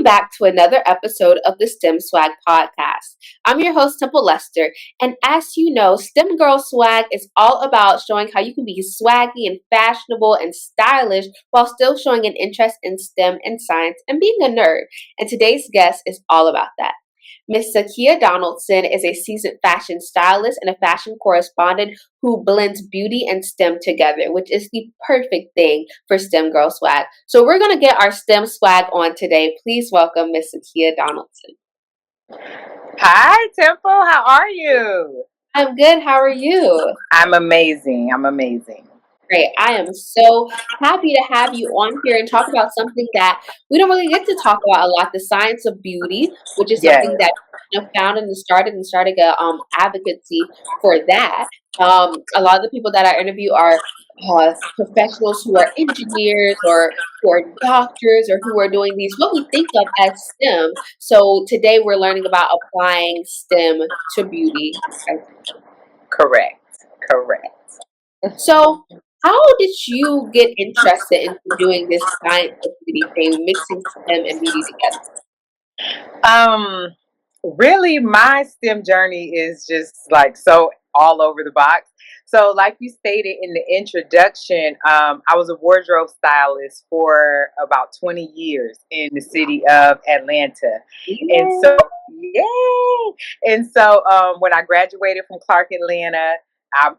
back to another episode of the STEM Swag Podcast. I'm your host, Temple Lester, and as you know, STEM Girl Swag is all about showing how you can be swaggy and fashionable and stylish while still showing an interest in STEM and science and being a nerd. And today's guest is all about that. Miss Sakeya Donaldson is a seasoned fashion stylist and a fashion correspondent who blends beauty and STEM together, which is the perfect thing for STEM Girl Swag. So we're going to get our STEM swag on today. Please welcome Miss Sakeya Donaldson. Hi, Temple. How are you? I'm good. How are you? I'm amazing. Great. I am so happy to have you on here and talk about something that we don't really get to talk about a lot, the science of beauty, which is Yes. something that found and started a advocacy for that. A lot of the people that I interview are professionals who are engineers or who are doctors or who are doing these what we think of as STEM. So today we're learning about applying STEM to beauty. Correct. So how did you get interested in doing this science of beauty thing, mixing STEM and beauty together? Really, my STEM journey is just like so all over the box. So, like you stated in the introduction, I was a wardrobe stylist for about 20 years in the city of Atlanta. And so, yay! And so, when I graduated from Clark Atlanta,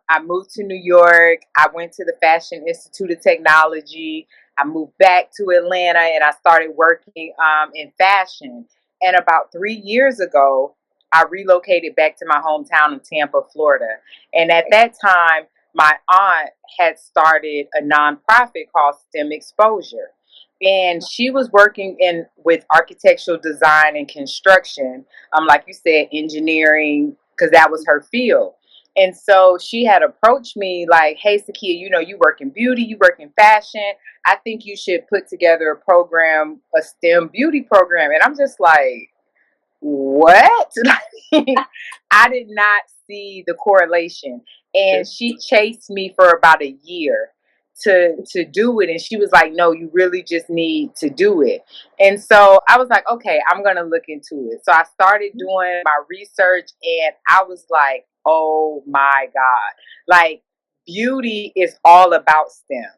I moved to New York. I went to the Fashion Institute of Technology. I moved back to Atlanta and I started working in fashion. And about 3 years ago, I relocated back to my hometown of Tampa, Florida. And at that time, my aunt had started a nonprofit called STEM Exposure. And she was working in with architectural design and construction, like you said, engineering, because that was her field. And so she had approached me like, hey, Sakeya, you work in beauty, you work in fashion. I think you should put together a program, a STEM beauty program. And I'm just like, what? I did not see the correlation. And she chased me for about a year to do it. And she was like, no, you really just need to do it. And so I was like, okay, I'm going to look into it. So I started doing my research and I was like, oh my God, like beauty is all about STEM.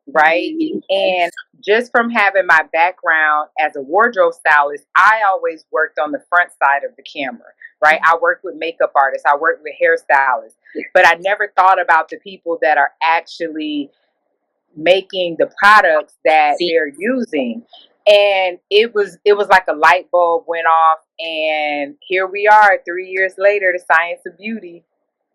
Right. And just from having my background as a wardrobe stylist, I always worked on the front side of the camera, right? I worked with makeup artists, I worked with hairstylists, but I never thought about the people that are actually making the products that they're using. And it was like a light bulb went off, and here we are 3 years later, the science of beauty.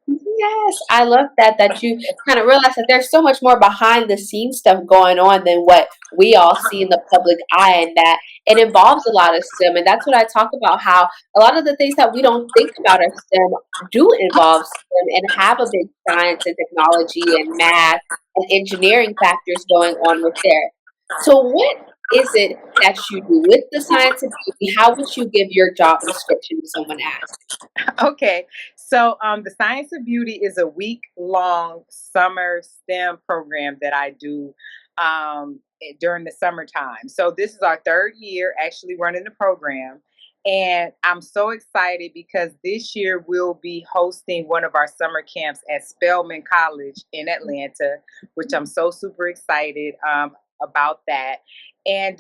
Yes, I love that you kind of realize that there's so much more behind the scenes stuff going on than what we all see in the public eye, and that it involves a lot of STEM. And that's what I talk about, how a lot of the things that we don't think about as STEM do involve STEM and have a big science and technology and math and engineering factors going on with there. So what is it that you do with the science of beauty? How would you give your job description if someone asks? Okay, so the Science of Beauty is a week-long summer STEM program that I do during the summertime. So this is our third year actually running the program. And I'm so excited because this year we'll be hosting one of our summer camps at Spelman College in Atlanta, which I'm so super excited about that. And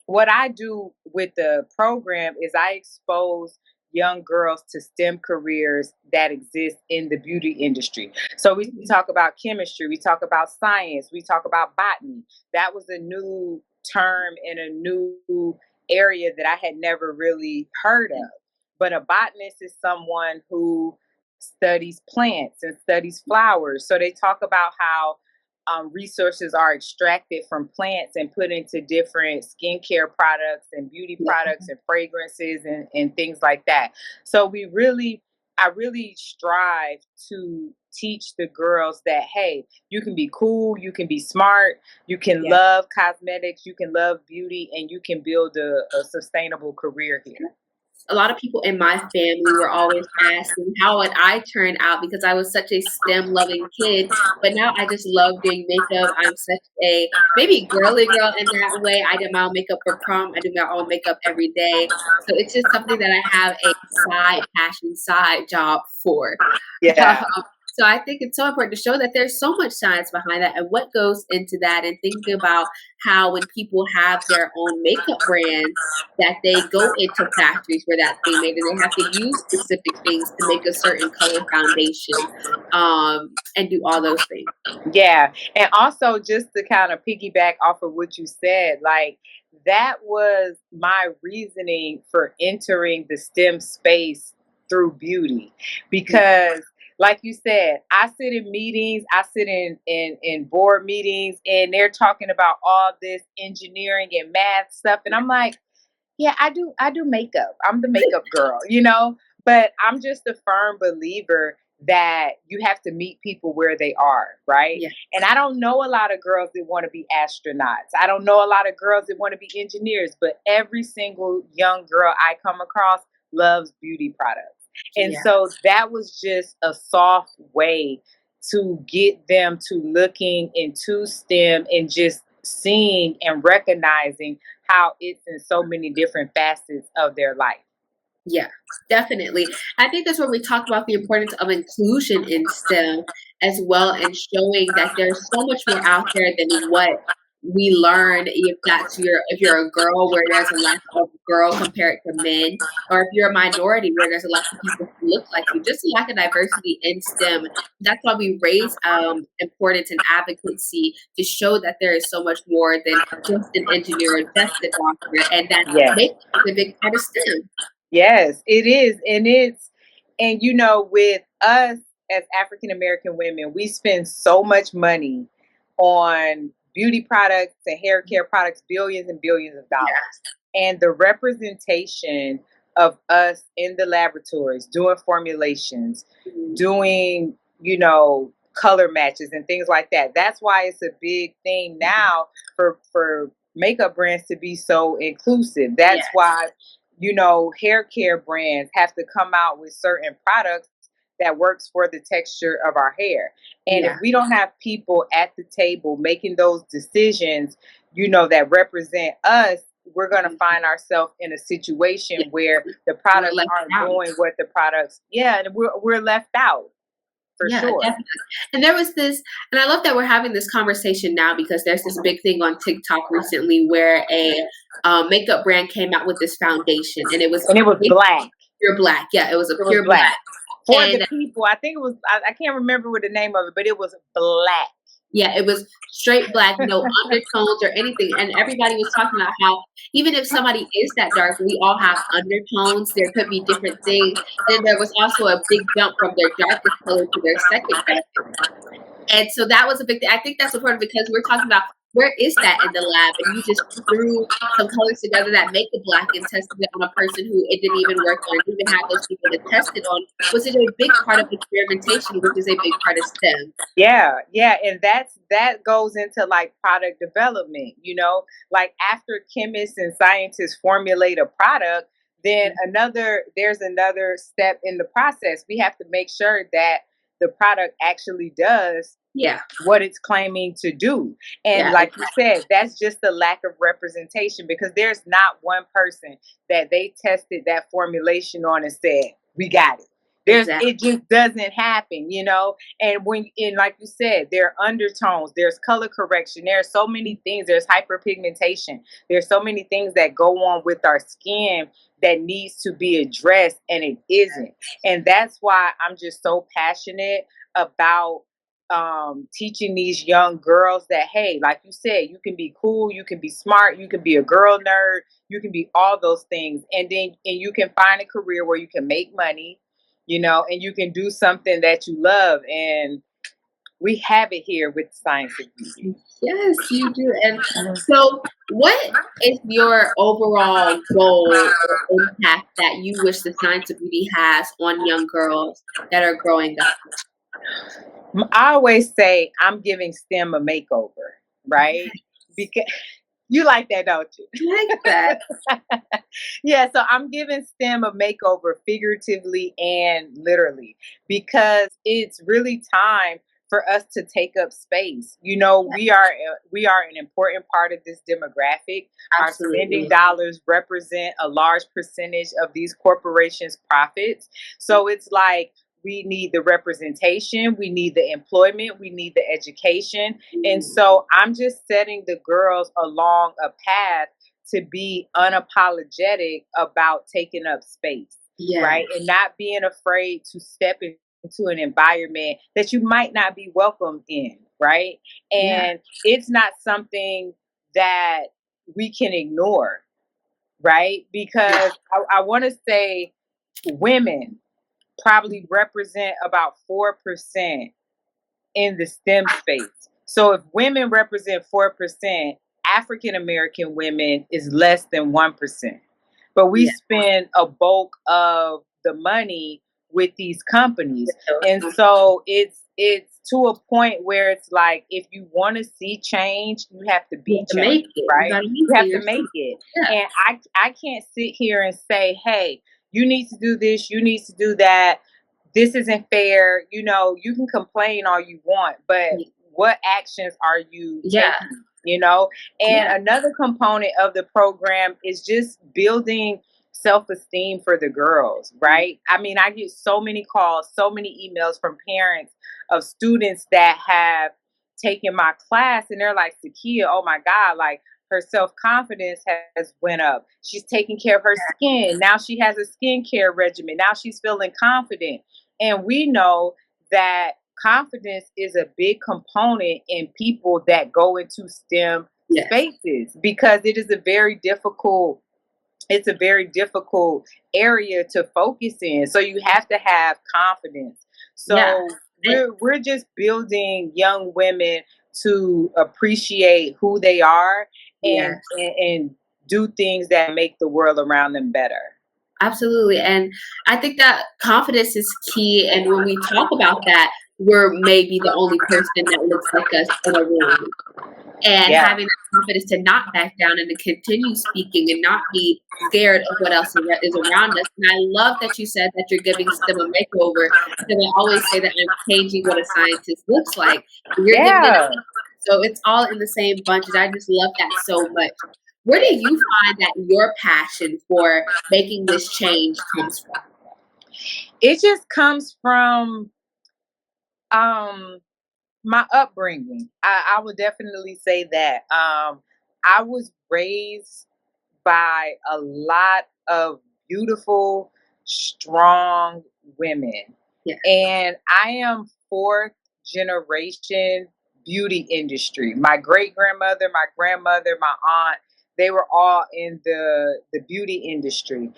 what I do with the program is I expose young girls to STEM careers that exist in the beauty industry. So we talk about chemistry, we talk about science, we talk about botany. That was a new term in a new area that I had never really heard of. But a botanist is someone who studies plants and studies flowers. So they talk about how resources are extracted from plants and put into different skincare products and beauty products and fragrances and things like that. So I really strive to teach the girls that, hey, you can be cool, you can be smart, you can love cosmetics, you can love beauty, and you can build a sustainable career here. a lot of people in my family were always asking how would I turn out because I was such a STEM loving kid. But now I just love doing makeup. I'm such a maybe girly girl in that way. I do my own makeup for prom. I do my own makeup every day. So it's just something that I have a side passion, side job for. Yeah. So I think it's so important to show that there's so much science behind that and what goes into that, and thinking about how when people have their own makeup brands that they go into factories where that's being made and they have to use specific things to make a certain color foundation, and do all those things. Yeah. And also, just to kind of piggyback off of what you said, like that was my reasoning for entering the STEM space through beauty. Yeah, Because like you said, I sit in meetings, I sit in board meetings, and they're talking about all this engineering and math stuff. And I'm like, yeah, I do makeup. I'm the makeup girl, you know? But I'm just a firm believer that you have to meet people where they are, right? yeah, And I don't know a lot of girls that want to be astronauts. I don't know a lot of girls that want to be engineers, but every single young girl I come across loves beauty products. And yeah, so that was just a soft way to get them to looking into STEM and just seeing and recognizing how it's in so many different facets of their life. yeah, definitely. I think that's where we talk about the importance of inclusion in STEM as well, and showing that there's so much more out there than what we learn. If you're a girl where there's a lack of girl compared to men, or if you're a minority where there's a lack of people who look like you, just a lack of diversity in STEM. That's why we raise importance and advocacy to show that there is so much more than just an engineer or just a doctor, and that Yes. makeup is a big part of STEM. Yes, it is. And with us as African American women, we spend so much money on beauty products and hair care products, billions and billions of dollars. And the representation of us in the laboratories doing formulations, Mhm. doing, color matches and things like that. That's why it's a big thing now for makeup brands to be so inclusive. Yeah, That's why hair care brands have to come out with certain products that works for the texture of our hair. And if yeah, we don't have people at the table making those decisions, that represent us, we're going to mhm, find ourselves in a situation yeah. where the We're products left aren't out. doing what the products, yeah, and we're left out for Yeah, sure. definitely. And there was this, and I love that we're having this conversation now because there's this big thing on TikTok recently where a makeup brand came out with this foundation, and it was And it was black. pure black. Yeah, it was a It was pure black. black, For the and people, I think it was, I can't remember what the name of it, but it was black. yeah, it was straight black, no undertones or anything. And everybody was talking about how even if somebody is that dark, we all have undertones. There could be different things. Then there was also a big jump from their darkest color to their second darkest. And so that was a big thing. I think that's important because we're talking about where is that in the lab, and you just threw some colors together that make it black and tested it on a person who it didn't even work on, and even had those people to test it on, was it a big part of experimentation, which is a big part of STEM. Yeah, yeah, and that goes into like product development, like after chemists and scientists formulate a product, then there's another step in the process. We have to make sure that the product actually does Yeah, what it's claiming to do. And yeah, like you said, that's just the lack of representation because there's not one person that they tested that formulation on and said, we got it. exactly. It just doesn't happen. And like you said, there are undertones, there's color correction, there are so many things, there's hyperpigmentation, there's so many things that go on with our skin that needs to be addressed and it isn't. And that's why I'm just so passionate about teaching these young girls that, hey, like you said, you can be cool, you can be smart, you can be a girl nerd, you can be all those things, and you can find a career where you can make money, and you can do something that you love. And we have it here with science of beauty. Yes, you do. And so, what is your overall goal or impact that you wish the Science of Beauty has on young girls that are growing up? I always say I'm giving STEM a makeover, right? Yes. Because You like that, don't you? I like that. Yeah, so I'm giving STEM a makeover figuratively and literally because it's really time for us to take up space. You know, we are an important part of this demographic. Our spending Absolutely. dollars represent a large percentage of these corporations' profits. So it's like we need the representation, we need the employment, we need the education. And so I'm just setting the girls along a path to be unapologetic about taking up space, right? Yes. And not being afraid to step into an environment that you might not be welcomed in, right? Yeah. And it's not something that we can ignore, right? Yeah. Because I want to say women probably represent about 4% in the STEM space. So if women represent 4%, African American women is less than 1%. But we Yeah. spend a bulk of the money with these companies. With those And so it's to a point where it's like if you want to see change, you have to you be have to change, make it. You right? gotta make You it have to make yourself. it. Yeah. And I can't sit here and say, "Hey, you need to do this, you need to do that. This isn't fair." You know, you can complain all you want, but what actions are you Yeah. taking? You know, and Yeah. another component of the program is just building self-esteem for the girls, right? I mean, I get so many calls, so many emails from parents of students that have taken my class and they're like, Sakeya, oh my God, like her self-confidence has went up. She's taking care of her skin. Now she has a skincare regimen. Now she's feeling confident. And we know that confidence is a big component in people that go into STEM Yes. spaces because it's a very difficult area to focus in. So you have to have confidence. Yeah. So And we're just building young women to appreciate who they are and yes. and do things that make the world around them better. Absolutely. And I think that confidence is key. And when we talk about that, we're maybe the only person that looks like us in a room. And Yeah. having the confidence to not back down and to continue speaking and not be scared of what else is around us. And I love that you said that you're giving STEM a makeover because I always say that I'm changing what a scientist looks like. And you're giving it a Yeah. so it's all in the same bunch. And I just love that so much. Where do you find that your passion for making this change comes from? It just comes from um my upbringing. I would definitely say that. I was raised by a lot of beautiful, strong women. Yeah. And I am fourth generation beauty industry. My great grandmother, my grandmother, my aunt, they were all in the beauty industry,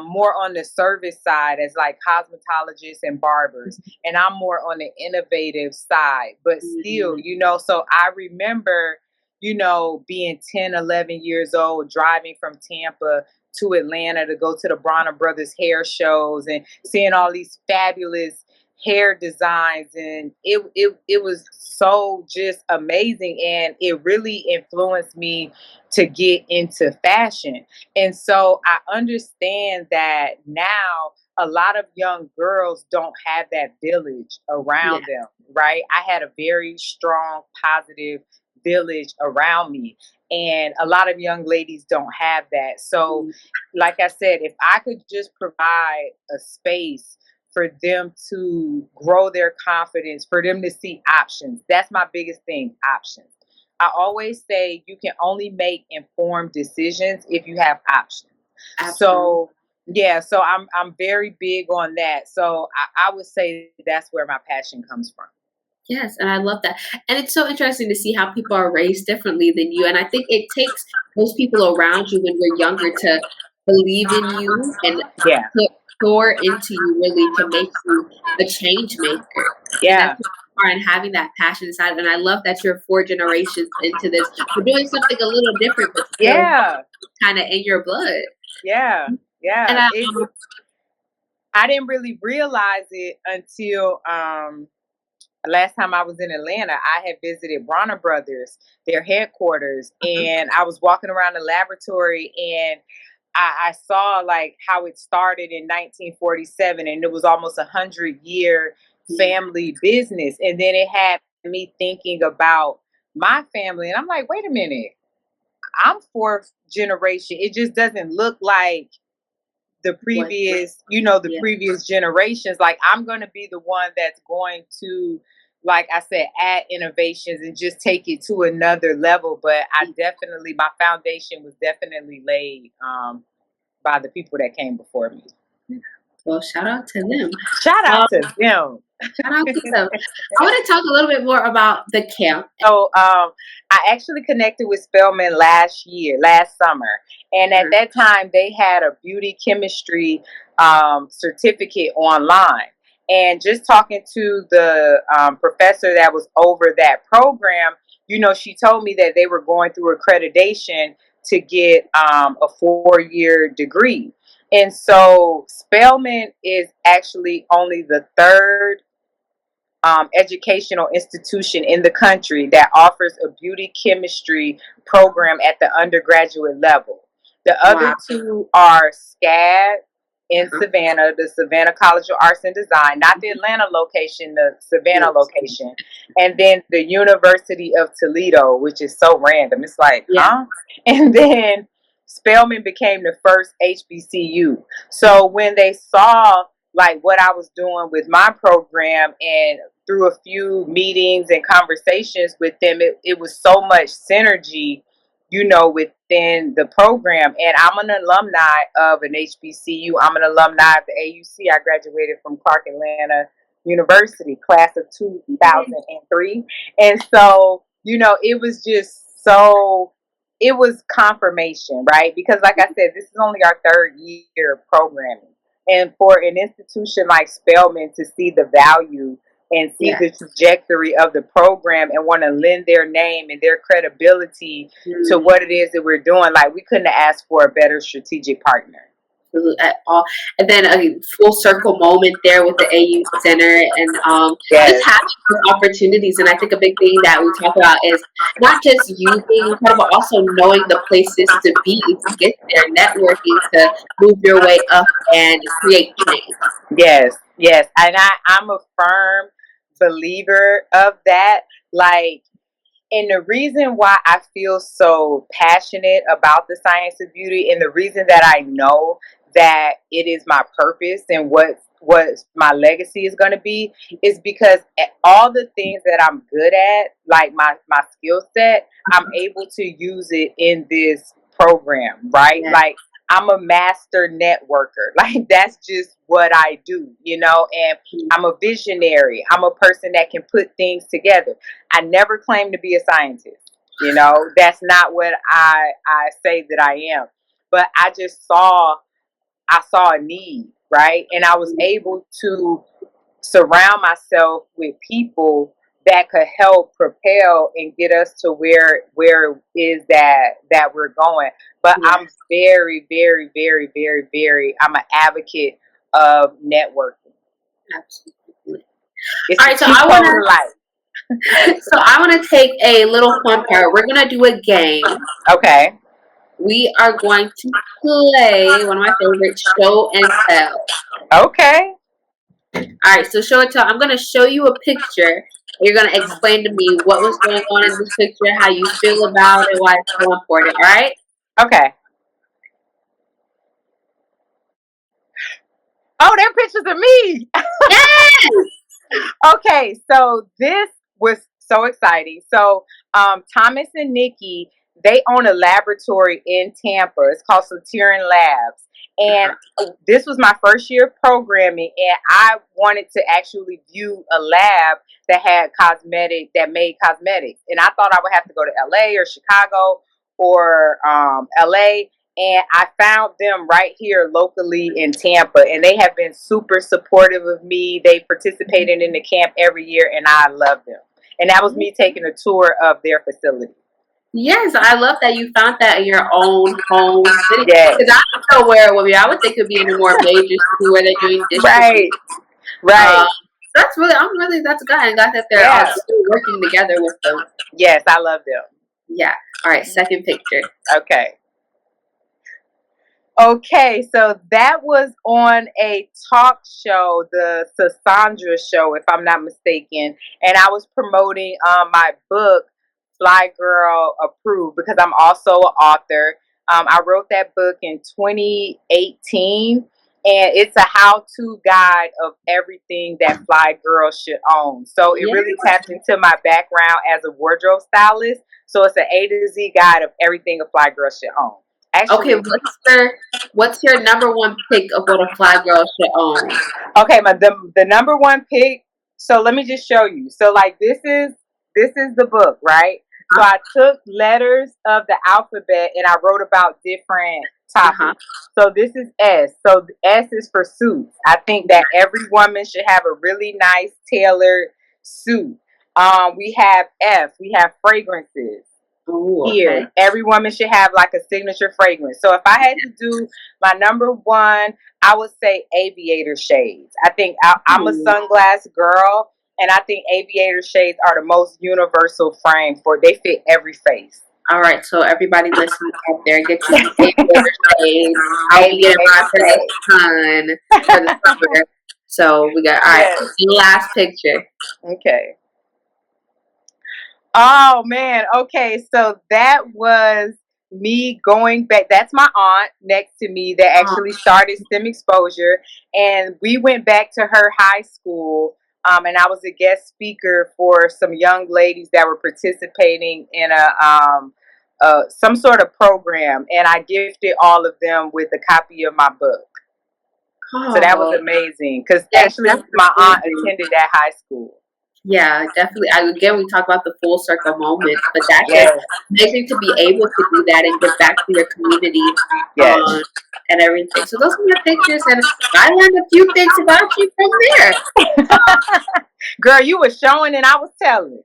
more on the service side as like cosmetologists and barbers. And I'm more on the innovative side, but still, Mhm. you know, so I remember, you know, being 10, 11 years old, driving from Tampa to Atlanta to go to the Bronner Brothers hair shows and seeing all these fabulous hair designs. And it was so just amazing. And it really influenced me to get into fashion. And so I understand that now a lot of young girls don't have that village Yeah. around them, right? I had a very strong, positive village around me. And a lot of young ladies don't have that. So, Mhm. like I said, if I could just provide a space for them to grow their confidence, for them to see options, that's my biggest thing, options. I always say you can only make informed decisions if you have options. Absolutely. So, yeah, so I'm very big on that. So I would say that's where my passion comes from. Yes, and I love that. And it's so interesting to see how people are raised differently than you. And I think it takes those people around you when you're younger to believe in you and Yeah, put pour into you really to make you a change maker. And that's yeah, what you are and having that passion inside. And I love that you're 4 generations into this. We're doing something a little different, but still yeah, kind of in your blood. yeah, And yeah. I didn't really realize it until last time I was in Atlanta, I had visited Bronner Brothers, their headquarters, and I was walking around the laboratory, and I saw like how it started in 1947, and it was almost 100-year family business. And then it had me thinking about my family, and I'm like, wait a minute, I'm fourth generation. It just doesn't look like the previous, the previous generations. Like, I'm going to be the one that's going to, like I said, add innovations and just take it to another level. But my foundation was definitely laid by the people that came before me. Well, shout out to them. Shout out to them. Shout out to them. I want to talk a little bit more about the camp. So I actually connected with Spelman last summer. And at that time, they had a beauty chemistry certificate online. And just talking to the professor that was over that program, she told me that they were going through accreditation to get a 4-year degree. And so Spelman is actually only the third educational institution in the country that offers a beauty chemistry program at the undergraduate level. The other two are SCAD in Savannah, the Savannah College of Arts and Design, not the Atlanta location, the Savannah location, and then the University of Toledo, which is so random. It's like, huh? And then Spelman became the first HBCU. So when they saw like what I was doing with my program, and through a few meetings and conversations with them, it was so much synergy, within the program. And I'm an alumni of an HBCU. I'm an alumni of the AUC. I graduated from Clark Atlanta University, class of 2003. And so, it was just it was confirmation, right? Because like I said, this is only our third year of programming. And for an institution like Spelman to see the value and see the trajectory of the program and want to lend their name and their credibility to what it is that we're doing, like, we couldn't have asked for a better strategic partner. At all. And then a full circle moment there with the AU Center, and just having those opportunities. And I think a big thing that we talk about is not just you being incredible, but also knowing the places to be, to get there, networking, to move your way up and create change. Yes. And I'm a firm believer of that. Like, and the reason why I feel so passionate about the science of beauty, and the reason that I know that it is my purpose and what my legacy is going to be, is because all the things that I'm good at, like my skill set, I'm able to use it in this program, right? Like, I'm a master networker. Like, that's just what I do, and I'm a visionary. I'm a person that can put things together. I never claim to be a scientist. That's not what I say that I am. But I saw a need, right? And I was able to surround myself with people that could help propel and get us to where is that we're going. But I'm very, very, very, very, very, I'm an advocate of networking. Absolutely. All right, so I want to take a little fun part. We're going to do a game. Okay. We are going to play one of my favorite, show and tell. Okay. All right, so show and tell. I'm going to show you a picture. You're going to explain to me what was going on in this picture, how you feel about it, why it's so important. All right? Okay. Oh, they're pictures of me. Yes. Okay, so this was so exciting. So Thomas and Nikki, they own a laboratory in Tampa. It's called Sakeya Labs. And this was my first year of programming, and I wanted to actually view a lab that made cosmetics. And I thought I would have to go to LA or Chicago or LA. And I found them right here locally in Tampa, and they have been super supportive of me. They participated in the camp every year, and I love them. And that was me taking a tour of their facility. Yes, I love that you found that in your own home city. Yes. Because I don't know where it would be. I would think it would be in a more major city where they're doing district. Right. That's really, that's good. I'm glad that they're still working together with them. Yes, I love them. Yeah. All right. Second picture. Okay. Okay, so that was on a talk show, the Cassandra show, if I'm not mistaken, and I was promoting my book, Fly Girl Approved, because I'm also an author. I wrote that book in 2018, and it's a how-to guide of everything that fly girls should own. So it really taps into my background as a wardrobe stylist. So it's an A to Z guide of everything a fly girl should own. Actually, okay, what's your number one pick of what a fly girl should own? Okay, the number one pick. So let me just show you. So like this is the book, right? So I took letters of the alphabet and I wrote about different topics. So this is S. So S is for suits. I think that every woman should have a really nice tailored suit. We have F. We have fragrances. Ooh, okay. Here, every woman should have like a signature fragrance. So if I had to do my number one, I would say aviator shades. I think I'm a sunglass girl, and I think aviator shades are the most universal frame for. They fit every face. All right, so everybody listening out there, get you some aviator shades. I'll be getting mine for the sun for the summer. So we got all right. Last picture. Okay. Oh man, okay, so that was me going back. That's my aunt next to me that actually started STEM Exposure, and we went back to her high school, and I was a guest speaker for some young ladies that were participating in some sort of program, and I gifted all of them with a copy of my book. So that was amazing because actually my aunt attended that high school. Yeah, definitely. Again, we talk about the full circle moment, but that's just amazing to be able to do that and give back to your community and everything. So those are my pictures, and I learned a few things about you from there. Girl, you were showing and I was telling.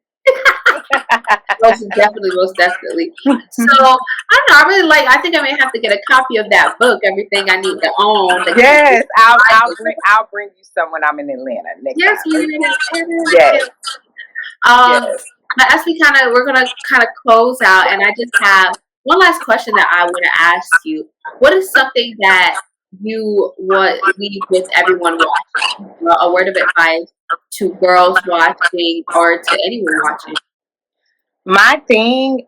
Most definitely. So I don't know. I think I may have to get a copy of that book. Everything I need to own. Yes, I'll bring you some when I'm in Atlanta next time. Yes. But as we're gonna close out, and I just have one last question that I want to ask you. What is something that you would leave with everyone watching? A word of advice to girls watching or to anyone watching? My thing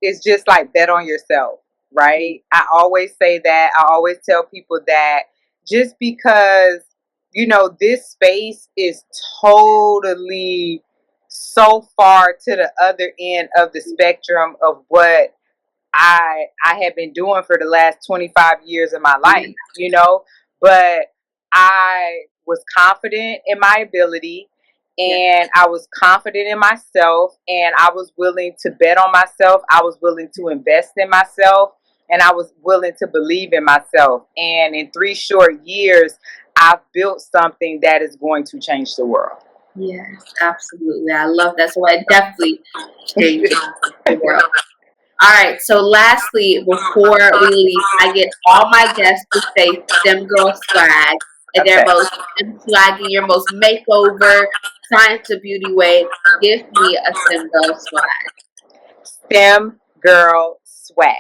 is just like bet on yourself, right? I always say that. I always tell people that just because, this space is totally so far to the other end of the spectrum of what I have been doing for the last 25 years of my life, but I was confident in my ability and I was confident in myself and I was willing to bet on myself. I was willing to invest in myself and I was willing to believe in myself. And in 3 short years, I've built something that is going to change the world. Yes, absolutely. I love that. So I definitely changed the world. All right, so lastly, before we leave, I get all my guests to say STEM Girl Swag, and they're most STEM swagging, your most makeover, science of beauty way. Give me a STEM Girl Swag. STEM Girl Swag.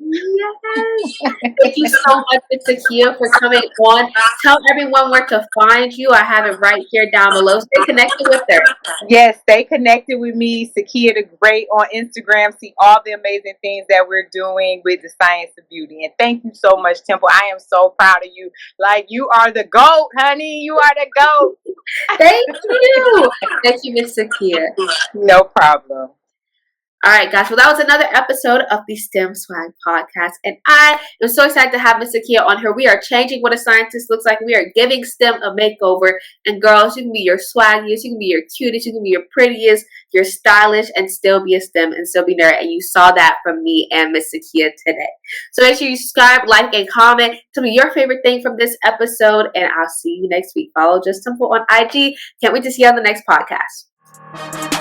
Yes. Thank you so much, Sakeya, for coming on. Tell everyone where to find you. I have it right here down below. Stay connected with her. Yes, stay connected with me, Sakeya the Great, on Instagram. See all the amazing things that we're doing with the science of beauty. And thank you so much, Temple. I am so proud of you. Like, you are the GOAT, honey. You are the GOAT. Thank you. Thank you, Miss Sakeya. No problem. All right, guys. Well, that was another episode of the STEM Swag Podcast. And I am so excited to have Miss Sakeya on here. We are changing what a scientist looks like. We are giving STEM a makeover. And girls, you can be your swaggiest, you can be your cutest, you can be your prettiest, your stylish, and still be a STEM and still be nerd. And you saw that from me and Miss Sakeya today. So make sure you subscribe, like, and comment. Tell me your favorite thing from this episode. And I'll see you next week. Follow Just Simple on IG. Can't wait to see you on the next podcast.